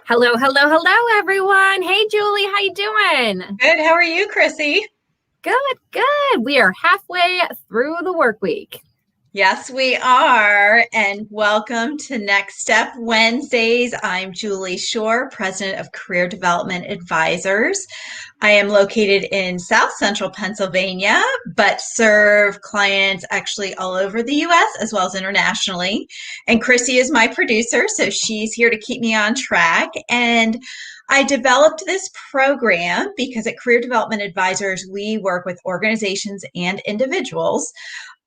Hello, hello, hello, everyone. Hey, Julie, how you doing? Good. How are you, Chrissy? Good, good. We are halfway through the work week. Yes, we are. And welcome to Next Step Wednesdays. I'm Julie Shore, President of Career Development Advisors. I am located in South Central Pennsylvania, but serve clients actually all over the US as well as internationally. And Chrissy is my producer, so she's here to keep me on track. And I developed this program because at Career Development Advisors, we work with organizations and individuals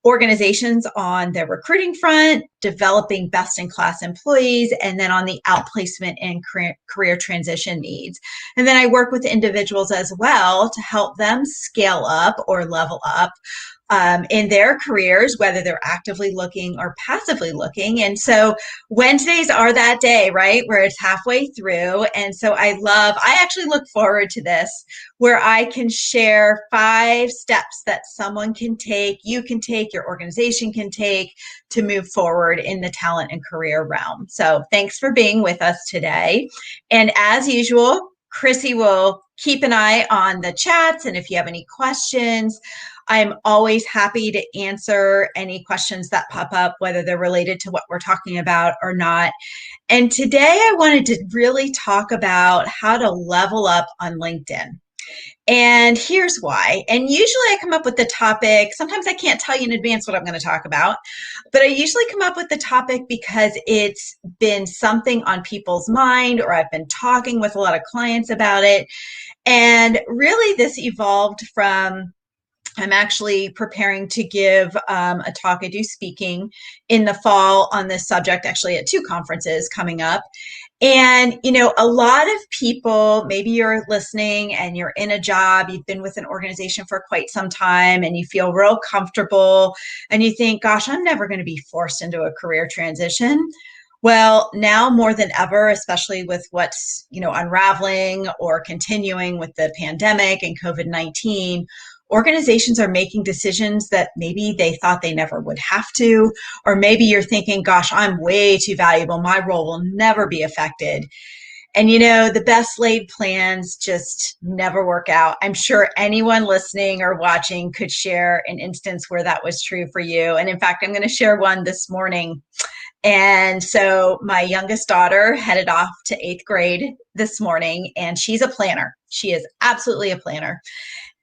on the recruiting front, developing best in class employees, and then on the outplacement and career transition needs. And then I work with individuals as well to help them scale up or level up in their careers, whether they're actively looking or passively looking. And so Wednesdays are that day, right, where it's halfway through. And so I actually look forward to this, where I can share 5 steps that someone can take, you can take, your organization can take to move forward in the talent and career realm. So thanks for being with us today. And as usual, Chrissy will keep an eye on the chats. And if you have any questions, I'm always happy to answer any questions that pop up, whether they're related to what we're talking about or not. And today I wanted to really talk about how to level up on LinkedIn. And here's why. And usually I come up with the topic. Sometimes I can't tell you in advance what I'm going to talk about, but I usually come up with the topic because it's been something on people's mind, or I've been talking with a lot of clients about it. And really this evolved from, I'm actually preparing to give a talk. I do speaking in the fall on this subject, actually at 2 conferences coming up. And, a lot of people, maybe you're listening and you're in a job, you've been with an organization for quite some time and you feel real comfortable and you think, gosh, I'm never going to be forced into a career transition. Well, now more than ever, especially with what's, unraveling or continuing with the pandemic and COVID-19, organizations are making decisions that maybe they thought they never would have to, or maybe you're thinking, gosh, I'm way too valuable. My role will never be affected. And the best laid plans just never work out. I'm sure anyone listening or watching could share an instance where that was true for you. And in fact, I'm going to share one this morning. And so my youngest daughter headed off to 8th grade this morning, and she's a planner. She is absolutely a planner.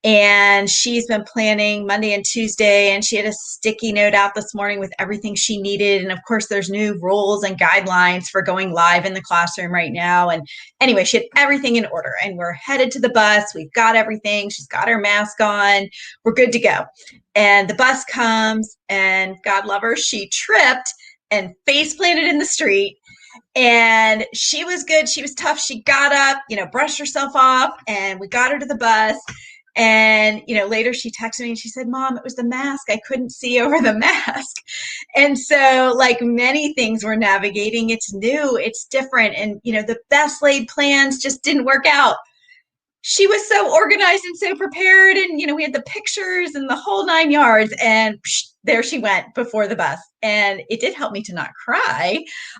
And she's been planning Monday and Tuesday, and she had a sticky note out this morning with everything she needed. And of course, there's new rules and guidelines for going live in the classroom right now. And anyway, she had everything in order, and we're headed to the bus. We've got everything. She's got her mask on. We're good to go. And the bus comes, and God love her, she tripped and face planted in the street. And she was good. She was tough. She got up, brushed herself off, and we got her to the bus. And, later she texted me and she said, Mom, it was the mask. I couldn't see over the mask. And so, like many things we're navigating, it's new, it's different. And, the best laid plans just didn't work out. She was so organized and so prepared. And, we had the pictures and the whole 9 yards. And there she went before the bus. And it did help me to not cry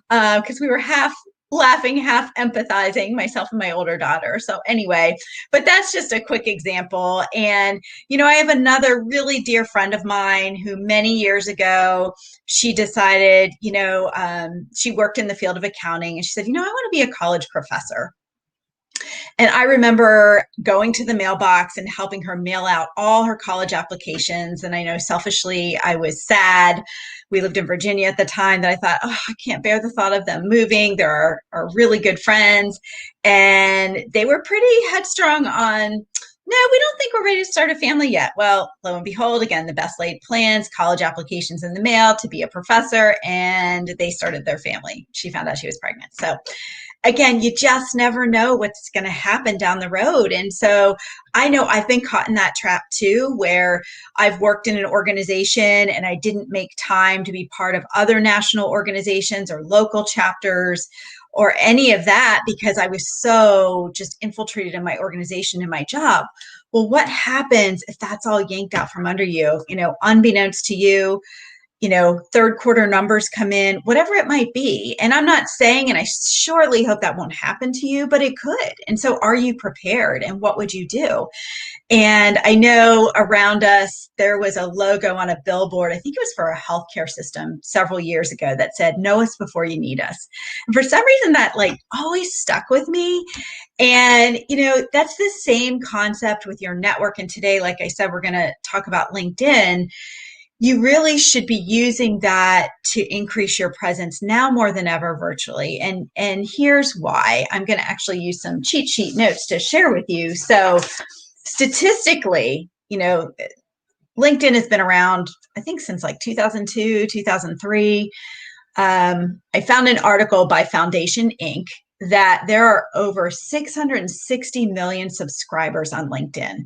because we were half laughing, half empathizing, myself and my older daughter. So anyway, but that's just a quick example. And, I have another really dear friend of mine who many years ago, she decided, she worked in the field of accounting, and she said, I want to be a college professor. And I remember going to the mailbox and helping her mail out all her college applications. And I know selfishly I was sad. We lived in Virginia at the time, that I thought, oh, I can't bear the thought of them moving. They're our really good friends. And they were pretty headstrong on, no, we don't think we're ready to start a family yet. Well, lo and behold, again, the best laid plans, college applications in the mail to be a professor, and they started their family. She found out she was pregnant. So again, you just never know what's going to happen down the road. And so I know I've been caught in that trap too, where I've worked in an organization and I didn't make time to be part of other national organizations or local chapters or any of that because I was so just infiltrated in my organization and my job. Well, what happens if that's all yanked out from under you? Unbeknownst to you, third quarter numbers come in, whatever it might be. And I'm not saying, and I surely hope that won't happen to you, but it could. And so are you prepared? And what would you do? And I know around us, there was a logo on a billboard. I think it was for a healthcare system several years ago that said, know us before you need us. And for some reason that always stuck with me. And, that's the same concept with your network. And today, like I said, we're going to talk about LinkedIn. You really should be using that to increase your presence now more than ever virtually. And here's why. I'm going to actually use some cheat sheet notes to share with you. So statistically, LinkedIn has been around, I think, since 2002, 2003. I found an article by Foundation Inc. that there are over 660 million subscribers on LinkedIn.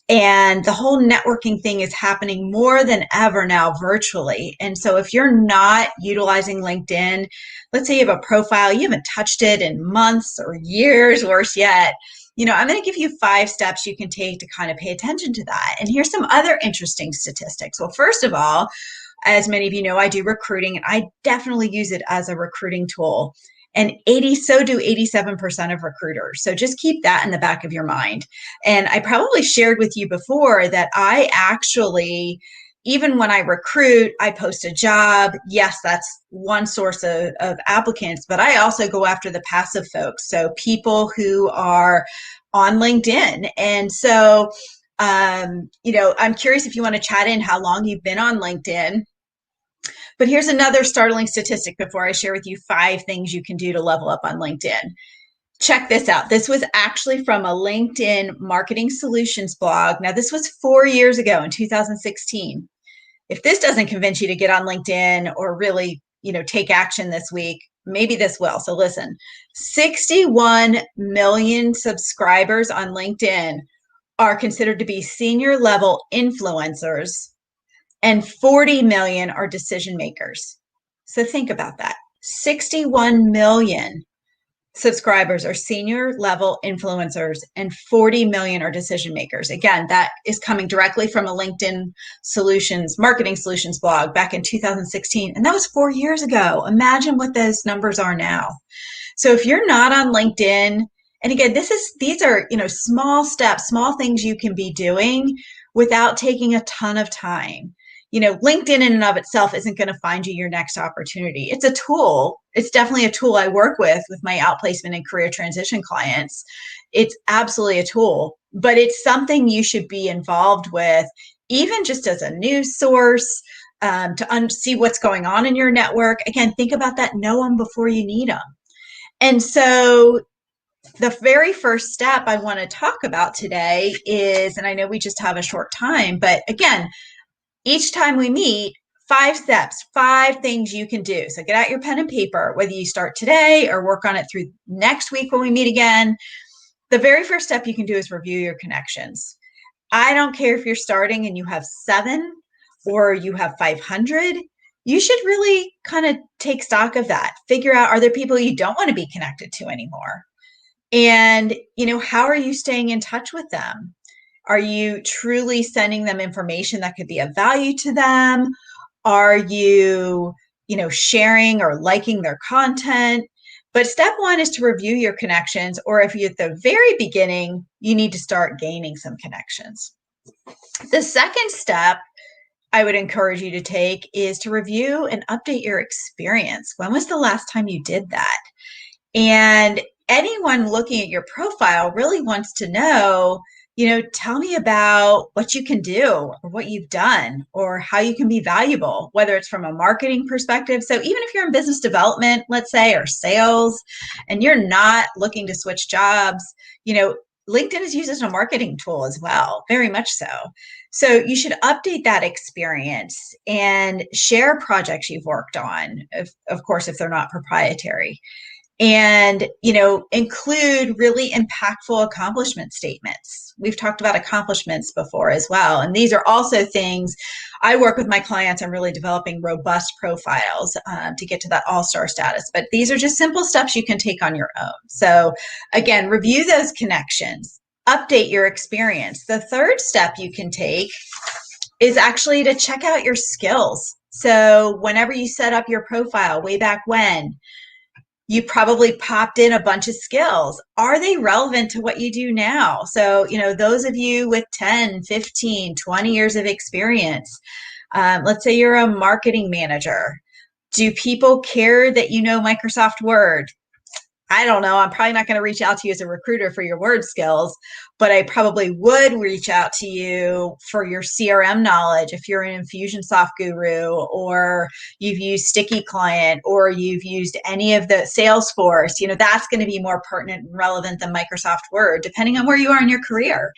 And the whole networking thing is happening more than ever now virtually. And so if you're not utilizing LinkedIn, let's say you have a profile, you haven't touched it in months or years, worse yet, I'm going to give you 5 steps you can take to kind of pay attention to that. And here's some other interesting statistics. Well, first of all, as many of you know, I do recruiting, and I definitely use it as a recruiting tool. And so do 87% of recruiters. So just keep that in the back of your mind. And I probably shared with you before that I actually, even when I recruit, I post a job. Yes, that's one source of applicants, but I also go after the passive folks. So people who are on LinkedIn. And so, I'm curious if you want to chat in how long you've been on LinkedIn. But here's another startling statistic before I share with you 5 things you can do to level up on LinkedIn. Check this out. This was actually from a LinkedIn Marketing Solutions blog. Now, this was 4 years ago in 2016. If this doesn't convince you to get on LinkedIn or really, take action this week, maybe this will. So listen, 61 million subscribers on LinkedIn are considered to be senior level influencers, and 40 million are decision makers. So think about that. 61 million subscribers are senior level influencers, and 40 million are decision makers. Again, that is coming directly from a LinkedIn Marketing Solutions blog back in 2016. And that was 4 years ago. Imagine what those numbers are now. So if you're not on LinkedIn, and again, these are, small steps, small things you can be doing without taking a ton of time. LinkedIn in and of itself isn't going to find you your next opportunity. It's a tool. It's definitely a tool I work with my outplacement and career transition clients. It's absolutely a tool, but it's something you should be involved with, even just as a news source, to see what's going on in your network. Again, think about that. Know them before you need them. And so the very first step I want to talk about today is, and I know we just have a short time, but again, each time we meet, 5 steps, 5 things you can do. So get out your pen and paper, whether you start today or work on it through next week when we meet again. The very first step you can do is review your connections. I don't care if you're starting and you have 7 or you have 500. You should really kind of take stock of that. Figure out, are there people you don't want to be connected to anymore? And, how are you staying in touch with them? Are you truly sending them information that could be of value to them? Are you, sharing or liking their content? But step 1 is to review your connections, or if you're at the very beginning, you need to start gaining some connections. The second step I would encourage you to take is to review and update your experience. When was the last time you did that? And anyone looking at your profile really wants to know, tell me about what you can do or what you've done or how you can be valuable, whether it's from a marketing perspective. So even if you're in business development, let's say, or sales, and you're not looking to switch jobs, LinkedIn is used as a marketing tool as well, very much so. So you should update that experience and share projects you've worked on, of course, if they're not proprietary. And, include really impactful accomplishment statements. We've talked about accomplishments before as well. And these are also things I work with my clients on, really developing robust profiles to get to that all-star status. But these are just simple steps you can take on your own. So again, review those connections, update your experience. The third step you can take is actually to check out your skills. So whenever you set up your profile way back when, you probably popped in a bunch of skills. Are they relevant to what you do now? So, those of you with 10, 15, 20 years of experience, let's say you're a marketing manager. Do people care that you know Microsoft Word? I don't know. I'm probably not going to reach out to you as a recruiter for your word skills, but I probably would reach out to you for your CRM knowledge if you're an Infusionsoft guru, or you've used Sticky Client, or you've used any of the Salesforce. That's going to be more pertinent and relevant than Microsoft Word, depending on where you are in your career.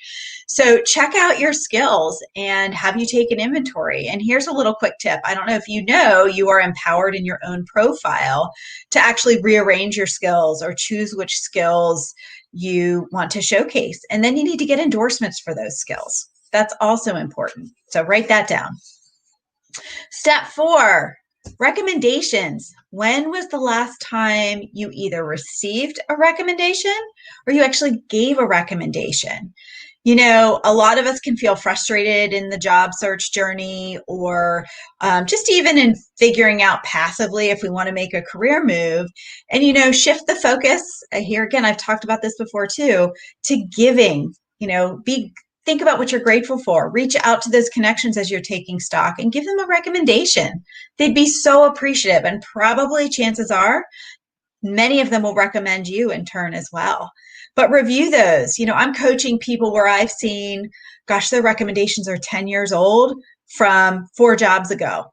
So check out your skills and have you take an inventory. And here's a little quick tip. I don't know if you are empowered in your own profile to actually rearrange your skills or choose which skills you want to showcase. And then you need to get endorsements for those skills. That's also important. So write that down. Step 4, recommendations. When was the last time you either received a recommendation or you actually gave a recommendation? A lot of us can feel frustrated in the job search journey, or just even in figuring out passively if we want to make a career move, and, shift the focus. Here again, I've talked about this before too, to giving. Think about what you're grateful for. Reach out to those connections as you're taking stock and give them a recommendation. They'd be so appreciative, and probably chances are many of them will recommend you in turn as well. But review those. I'm coaching people where I've seen, their recommendations are 10 years old from 4 jobs ago.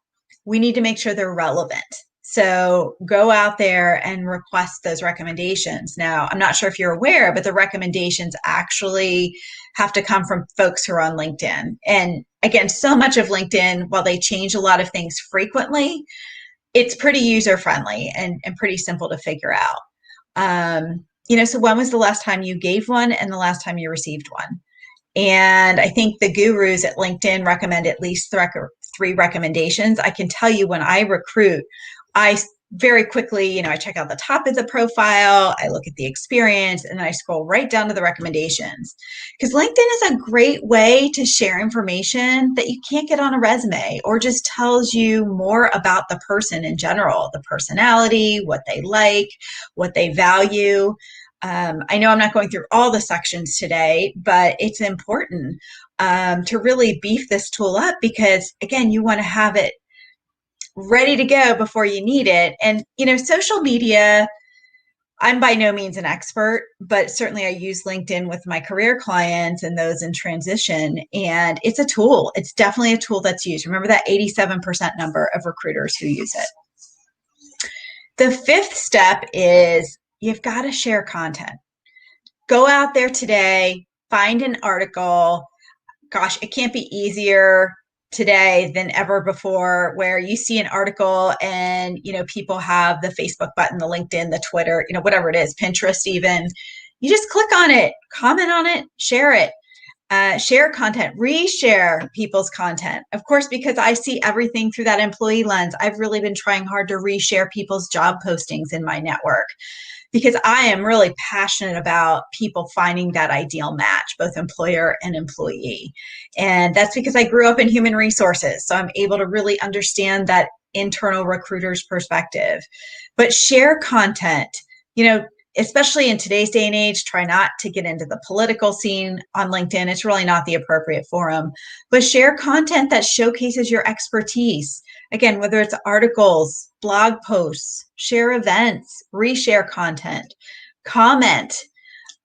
We need to make sure they're relevant. So go out there and request those recommendations. Now, I'm not sure if you're aware, but the recommendations actually have to come from folks who are on LinkedIn. And again, so much of LinkedIn, while they change a lot of things frequently, it's pretty user-friendly and pretty simple to figure out. So when was the last time you gave one and the last time you received one? And I think the gurus at LinkedIn recommend at least 3 recommendations. I can tell you when I recruit, I very quickly, I check out the top of the profile, I look at the experience, and then I scroll right down to the recommendations. Because LinkedIn is a great way to share information that you can't get on a resume, or just tells you more about the person in general, the personality, what they like, what they value. I know I'm not going through all the sections today, but it's important to really beef this tool up, because again, you want to have it ready to go before you need it. And, social media, I'm by no means an expert, but certainly I use LinkedIn with my career clients and those in transition. And it's a tool. It's definitely a tool that's used. Remember that 87% number of recruiters who use it. The 5th step is you've got to share content. Go out there today, find an article. Gosh, it can't be easier today than ever before, where you see an article and, people have the Facebook button, the LinkedIn, the Twitter, whatever it is, Pinterest even. You just click on it, comment on it, share it. Share content, reshare people's content. Of course, because I see everything through that employee lens, I've really been trying hard to reshare people's job postings in my network, because I am really passionate about people finding that ideal match, both employer and employee. And that's because I grew up in human resources. So I'm able to really understand that internal recruiter's perspective. But share content, especially in today's day and age. Try not to get into the political scene on LinkedIn. It's really not the appropriate forum. But share content that showcases your expertise. Again, whether it's articles, blog posts, share events, reshare content, comment.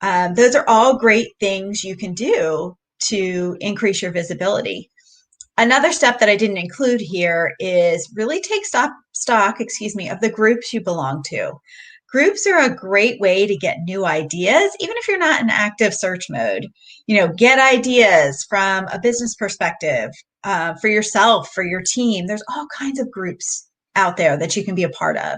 Those are all great things you can do to increase your visibility. Another step that I didn't include here is really take stock of the groups you belong to. Groups are a great way to get new ideas, even if you're not in active search mode. Get ideas from a business perspective, for yourself, for your team. There's all kinds of groups out there that you can be a part of.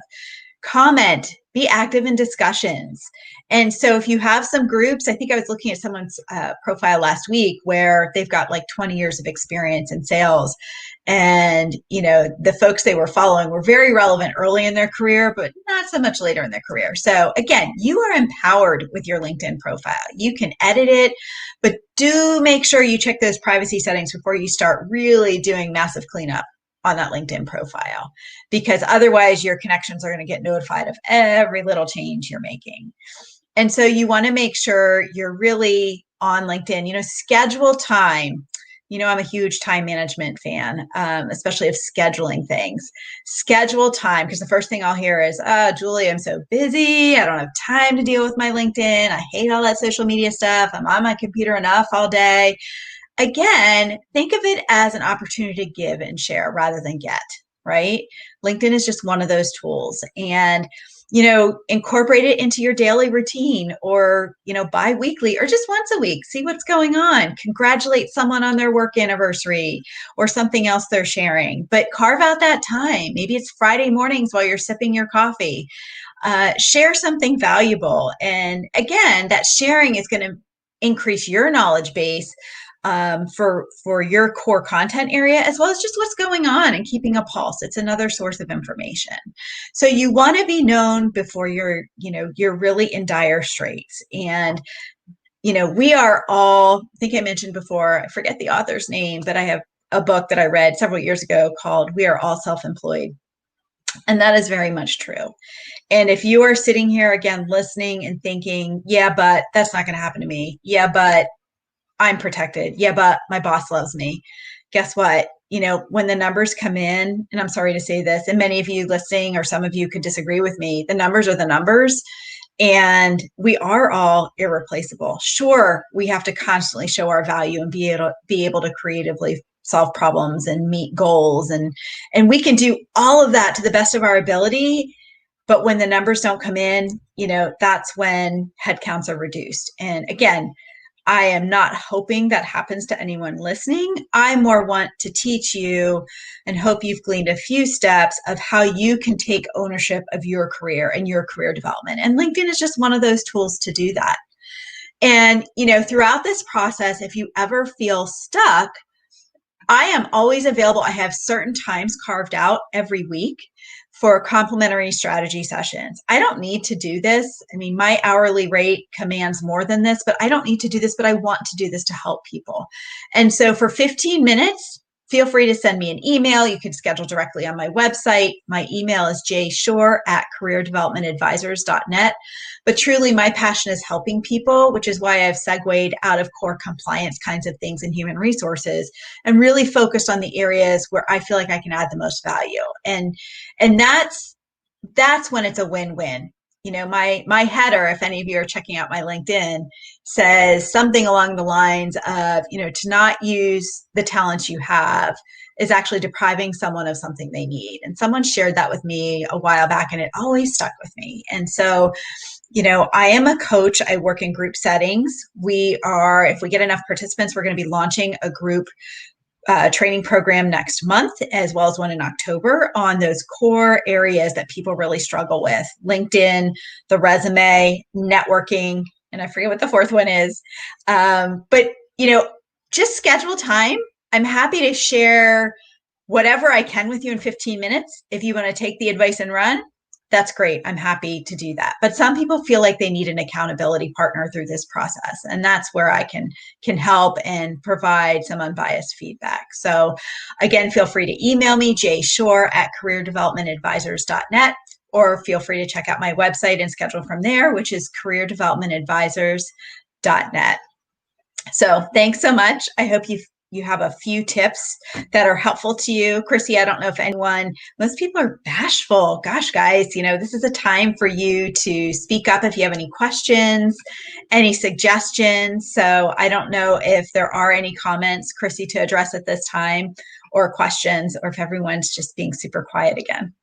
Comment, be active in discussions. And so if you have some groups, I think I was looking at someone's profile last week where they've got like 20 years of experience in sales. And, the folks they were following were very relevant early in their career, but not so much later in their career. So again, you are empowered with your LinkedIn profile. You can edit it, but do make sure you check those privacy settings before you start really doing massive cleanup. on that LinkedIn profile, because otherwise your connections are going to get notified of every little change you're making. And so you want to make sure you're really on LinkedIn, schedule time. I'm a huge time management fan, especially of scheduling things. Schedule time, because the first thing I'll hear is, Julie, I'm so busy. I don't have time to deal with my LinkedIn. I hate all that social media stuff. I'm on my computer enough all day. Again, think of it as an opportunity to give and share rather than get, right? LinkedIn is just one of those tools. And incorporate it into your daily routine, or, bi-weekly, or just once a week. See what's going on. Congratulate someone on their work anniversary or something else they're sharing. But carve out that time. Maybe it's Friday mornings while you're sipping your coffee. Share something valuable. And again, that sharing is going to increase your knowledge base for your core content area, as well as just what's going on and keeping a pulse. It's another source of information. So you want to be known before you're really in dire straits. And, we are all, I think I mentioned before, I forget the author's name, but I have a book that I read several years ago called We Are All Self-Employed. And that is very much true. And if you are sitting here again, listening and thinking, yeah, but that's not going to happen to me. Yeah, but I'm protected. Yeah, but my boss loves me. Guess what? When the numbers come in, and I'm sorry to say this, and many of you listening or some of you could disagree with me, the numbers are the numbers, and we are all irreplaceable. Sure, we have to constantly show our value and be able to creatively solve problems and meet goals, and we can do all of that to the best of our ability. But when the numbers don't come in, that's when headcounts are reduced. And again, I am not hoping that happens to anyone listening. I more want to teach you and hope you've gleaned a few steps of how you can take ownership of your career and your career development. And LinkedIn is just one of those tools to do that. And, throughout this process, if you ever feel stuck, I am always available. I have certain times carved out every week for complimentary strategy sessions. I don't need to do this. I mean, my hourly rate commands more than this, but I don't need to do this, but I want to do this to help people. And so for 15 minutes, feel free to send me an email. You can schedule directly on my website. My email is jshore@careerdevelopmentadvisors.net. But truly, my passion is helping people, which is why I've segued out of core compliance kinds of things in human resources and really focused on the areas where I feel like I can add the most value. And that's when it's a win-win. My header, if any of you are checking out my LinkedIn, says something along the lines of, to not use the talents you have is actually depriving someone of something they need. And someone shared that with me a while back, and it always stuck with me. And so, I am a coach. I work in group settings. If we get enough participants, we're going to be launching a group training program next month, as well as one in October, on those core areas that people really struggle with: LinkedIn, the resume, networking, and I forget what the fourth one is. But just schedule time. I'm happy to share whatever I can with you in 15 minutes. If you want to take the advice and run, that's great. I'm happy to do that. But some people feel like they need an accountability partner through this process. And that's where I can help and provide some unbiased feedback. So again, feel free to email me, jshore@careerdevelopmentadvisors.net, or feel free to check out my website and schedule from there, which is careerdevelopmentadvisors.net. So thanks so much. I hope you have a few tips that are helpful to you. Chrissy, I don't know if most people are bashful. Gosh, guys, this is a time for you to speak up if you have any questions, any suggestions. So I don't know if there are any comments, Chrissy, to address at this time, or questions, or if everyone's just being super quiet again.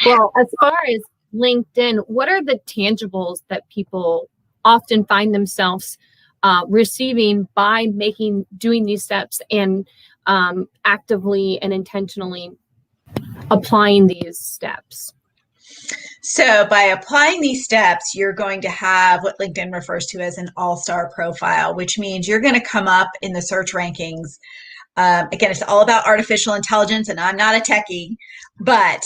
Well, as far as LinkedIn, what are the tangibles that people often find themselves receiving by doing these steps and actively and intentionally applying these steps? So by applying these steps, you're going to have what LinkedIn refers to as an all-star profile, which means you're going to come up in the search rankings. Again, it's all about artificial intelligence, and I'm not a techie, but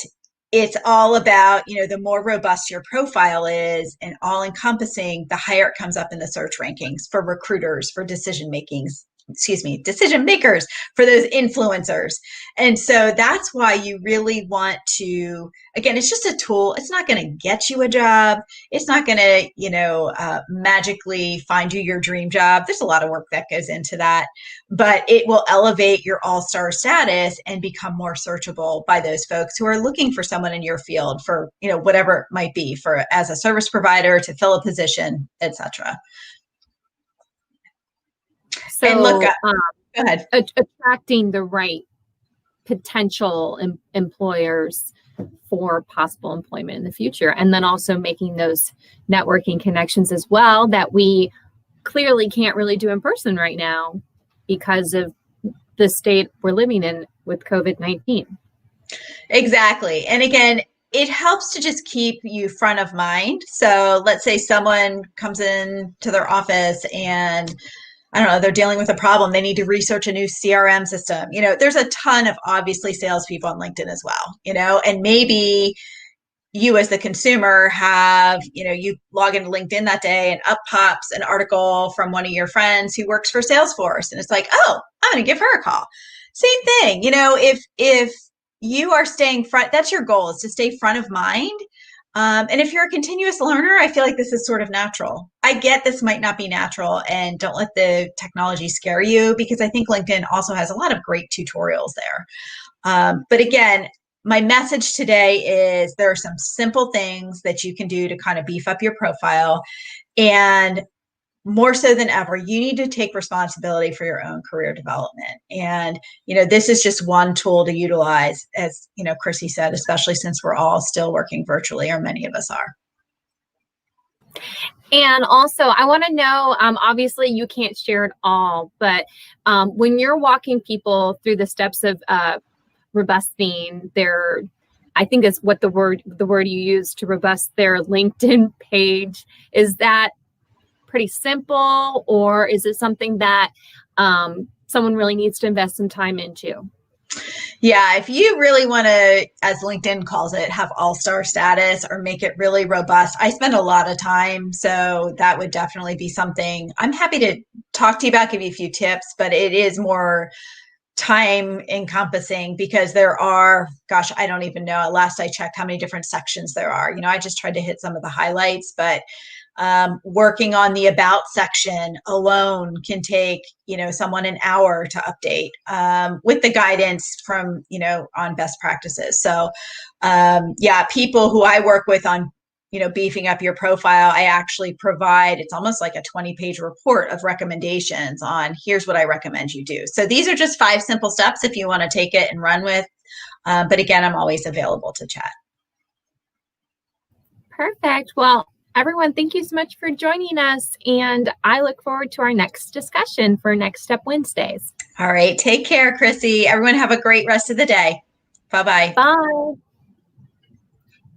it's all about, the more robust your profile is and all encompassing, the higher it comes up in the search rankings for recruiters, for decision makings, decision makers, for those influencers. And so that's why you really want to, again, it's just a tool. It's not going to get you a job. It's not going to, magically find you your dream job. There's a lot of work that goes into that, but it will elevate your all-star status and become more searchable by those folks who are looking for someone in your field for, whatever it might be, for as a service provider, to fill a position, etc. So, and look, go ahead. Attracting the right potential employers for possible employment in the future, and then also making those networking connections as well that we clearly can't really do in person right now because of the state we're living in with COVID-19. Exactly. And again, it helps to just keep you front of mind. So let's say someone comes in to their office and I don't know, they're dealing with a problem. They need to research a new CRM system. There's a ton of obviously salespeople on LinkedIn as well, and maybe you as the consumer have, you log into LinkedIn that day and up pops an article from one of your friends who works for Salesforce. And it's like, oh, I'm going to give her a call. Same thing. If you are staying front, that's your goal, is to stay front of mind. And if you're a continuous learner, I feel like this is sort of natural. I get this might not be natural, and don't let the technology scare you, because I think LinkedIn also has a lot of great tutorials there. But again, my message today is there are some simple things that you can do to kind of beef up your profile. And more so than ever, you need to take responsibility for your own career development. And, this is just one tool to utilize, as, Chrissy said, especially since we're all still working virtually, or many of us are. And also, I want to know, obviously you can't share it all, but when you're walking people through the steps of robusting their, I think is what the word you use, to robust their LinkedIn page, is that pretty simple, or is it something that someone really needs to invest some time into? Yeah, if you really want to, as LinkedIn calls it, have all-star status or make it really robust, I spend a lot of time. So that would definitely be something I'm happy to talk to you about, give you a few tips, but it is more time encompassing, because there are, gosh, I don't even know, at last I checked how many different sections there are. I just tried to hit some of the highlights, but working on the about section alone can take, someone an hour to update, with the guidance from, on best practices. So, people who I work with on, beefing up your profile, I actually provide, it's almost like a 20-page report of recommendations on here's what I recommend you do. So these are just 5 simple steps if you want to take it and run with. But again, I'm always available to chat. Perfect. Well, everyone, thank you so much for joining us. And I look forward to our next discussion for Next Step Wednesdays. All right. Take care, Chrissy. Everyone have a great rest of the day. Bye-bye. Bye.